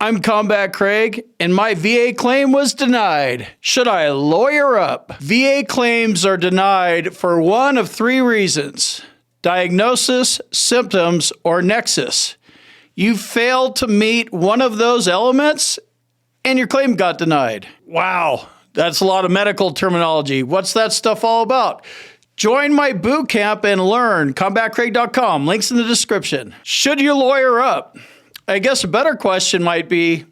I'm Combat Craig, and my VA claim was denied. Should I lawyer up? VA claims are denied for one of three reasons: diagnosis, symptoms, or nexus. You failed to meet one of those elements, and your claim got denied. Wow, that's a lot of medical terminology. What's that stuff all about? Join my boot camp and learn. CombatCraig.com. Links in the description. Should you lawyer up? I guess a better question might be,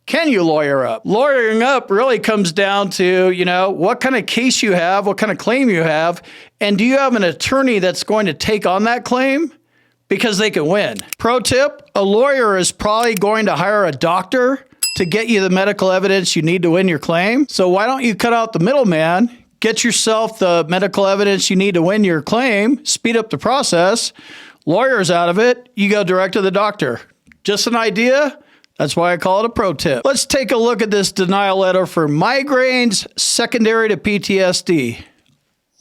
can you lawyer up? Lawyering up really comes down to, what kind of case you have, what kind of claim you have, and do you have an attorney that's going to take on that claim? Because they can win. Pro tip, a lawyer is probably going to hire a doctor to get you the medical evidence you need to win your claim. So why don't you cut out the middleman, get yourself the medical evidence you need to win your claim, speed up the process, lawyers out of it, you go direct to the doctor. Just an idea? That's why I call it a pro tip. Let's take a look at this denial letter for migraines secondary to PTSD.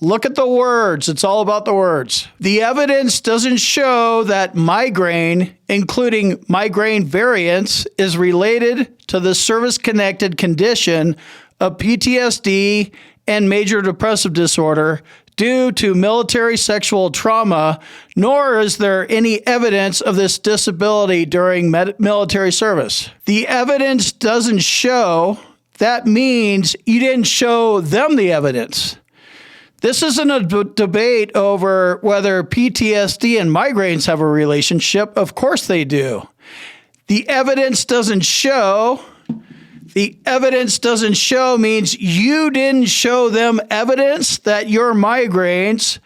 Look at the words. It's all about the words. The evidence doesn't show that migraine, including migraine variants, is related to the service-connected condition of PTSD and major depressive disorder due to military sexual trauma, nor is there any evidence of this disability during military service. The evidence doesn't show. That means you didn't show them the evidence. This isn't a debate over whether PTSD and migraines have a relationship. Of course they do. The evidence doesn't show. The evidence doesn't show means you didn't show them evidence that your migraines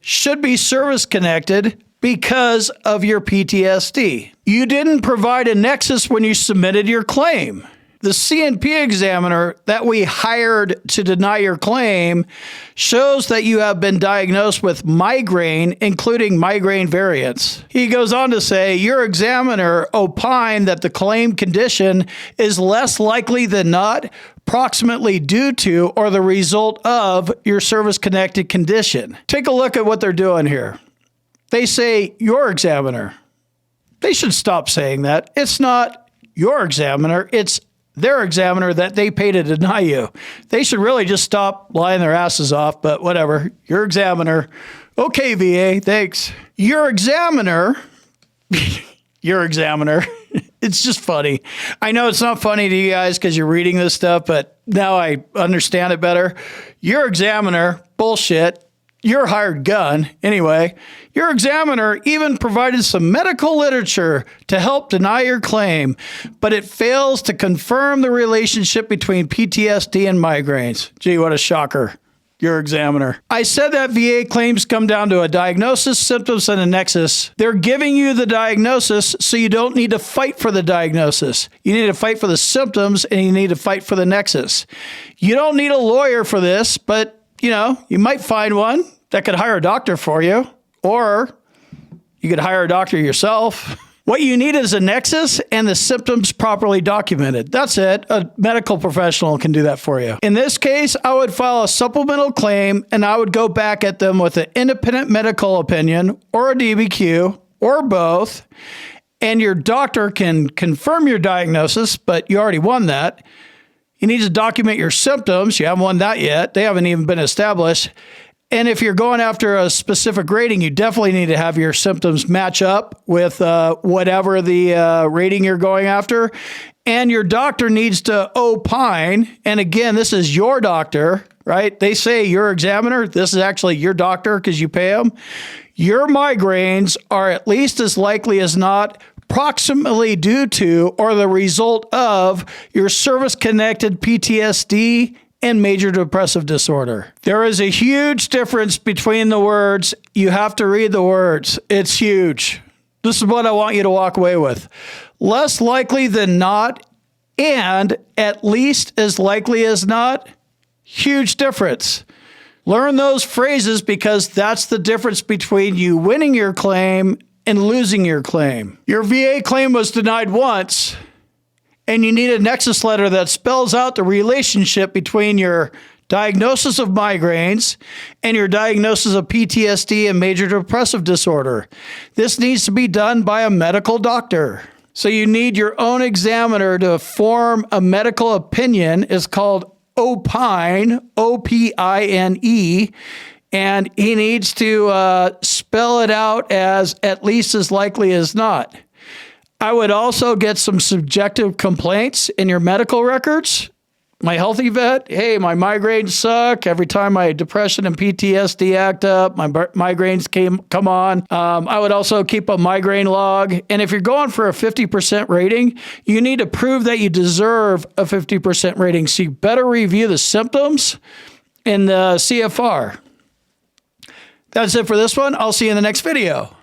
should be service-connected because of your PTSD. You didn't provide a nexus when you submitted your claim. The CNP examiner that we hired to deny your claim shows that you have been diagnosed with migraine, including migraine variants. He goes on to say, your examiner opined that the claim condition is less likely than not proximately due to or the result of your service-connected condition. Take a look at what they're doing here. They say, your examiner. They should stop saying that. It's not your examiner, it's their examiner that they pay to deny you. They should really just stop lying their asses off, but whatever. Your examiner. Okay, VA, thanks. Your examiner, your examiner. It's just funny. I know it's not funny to you guys because you're reading this stuff, but now I understand it better. Your examiner, bullshit. Your hired gun. Anyway, your examiner even provided some medical literature to help deny your claim, but it fails to confirm the relationship between PTSD and migraines. Gee, what a shocker. Your examiner. I said that VA claims come down to a diagnosis, symptoms, and a nexus. They're giving you the diagnosis, so you don't need to fight for the diagnosis. You need to fight for the symptoms, and you need to fight for the nexus. You don't need a lawyer for this, but you might find one that could hire a doctor for you, or you could hire a doctor yourself. What you need is a nexus and the symptoms properly documented. That's it. A medical professional can do that for you. In this case, I would file a supplemental claim and I would go back at them with an independent medical opinion or a DBQ or both. And your doctor can confirm your diagnosis, but you already won that. You need to document your symptoms. You haven't won that yet. They haven't even been established. And if you're going after a specific rating, you definitely need to have your symptoms match up with whatever the rating you're going after. And your doctor needs to opine. And again, this is your doctor, right? They say your examiner. This is actually your doctor because you pay them. Your migraines are at least as likely as not proximately due to or the result of your service-connected PTSD and major depressive disorder. There is a huge difference between the words. You have to read the words. It's huge. This is what I want you to walk away with. Less likely than not, and at least as likely as not, huge difference. Learn those phrases because that's the difference between you winning your claim and losing your claim. Your VA claim was denied once, and you need a nexus letter that spells out the relationship between your diagnosis of migraines and your diagnosis of PTSD and major depressive disorder. This needs to be done by a medical doctor. So you need your own examiner to form a medical opinion. It's called opine, O-P-I-N-E, and he needs to spell it out as at least as likely as not. I would also get some subjective complaints in your medical records. My healthy vet, hey, my migraines suck. Every time my depression and PTSD act up, my migraines come on. I would also keep a migraine log. And if you're going for a 50% rating, you need to prove that you deserve a 50% rating. So you better review the symptoms in the CFR. That's it for this one. I'll see you in the next video.